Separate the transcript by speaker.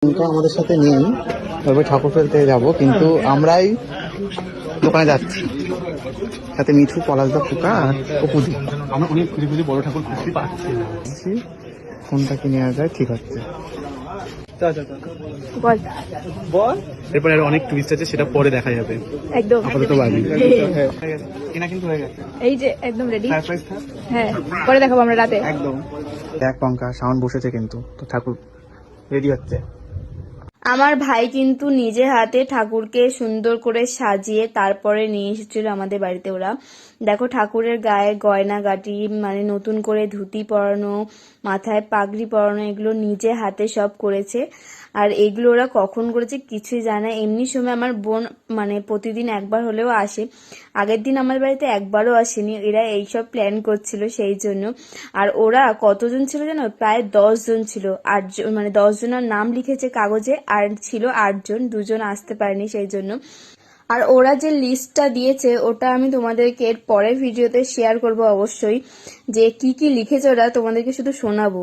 Speaker 1: আমাদের সাথে নেই, তবে ঠাকুর ফেলতে যাবো, কিন্তু আমরাই দোকানে যাচ্ছি সাথে মিঠু, পলাশদা, ফুকা আর অপুদি।
Speaker 2: আমরা অনেক খুঁজে খুঁজে বড় ঠাকুর খুঁজতে পাচ্ছি না।
Speaker 1: কোনটা কি নেওয়া যায় ঠিক হচ্ছে।
Speaker 2: এরপরে আরো অনেক টুইস্ট আছে, সেটা পরে দেখা যাবে।
Speaker 3: একদম
Speaker 2: আপাতত বাড়ি
Speaker 1: কেনা কিন্তু হয়ে গেছে,
Speaker 3: এই যে একদম রেডি।
Speaker 1: সারপ্রাইজ থাক
Speaker 3: হ্যাঁ, পরে দেখাবো আমরা রাতে।
Speaker 1: একদম। এক পঙ্কা সাউন্ড বসেছে, কিন্তু তো ঠাকুর রেডি হচ্ছে।
Speaker 3: আমার ভাই কিন্তু নিজে হাতে ঠাকুরকে সুন্দর করে সাজিয়ে তারপরে নিয়ে এসেছিল আমাদের বাড়িতে। ওরা দেখো, ঠাকুরের গায়ে গয়না গাটি, মানে নতুন করে ধুতি পরানো, মাথায় পাগড়ি পরানো, এগুলো নিজে হাতে সব করেছে। আর এগুলো ওরা কখন করেছে কিছুই জানে না। এমনি সময় আমার বোন মানে প্রতিদিন একবার হলেও আসে, আগের দিন আমার বাড়িতে একবারও আসেনি। এরা এইসব প্ল্যান করছিল সেই জন্য। আর ওরা কতজন ছিল জানো? প্রায় 10 জন ছিল। 8 জন, মানে 10 জনের নাম লিখেছে কাগজে, আর ছিল 8 জন, 2 জন আসতে পারেনি সেই জন্য। আর ওরা যে লিস্টটা দিয়েছে ওটা আমি তোমাদেরকে এর পরের ভিডিওতে শেয়ার করব অবশ্যই, যে কি কি লিখেছে ওরা তোমাদেরকে শুধু শোনাবো।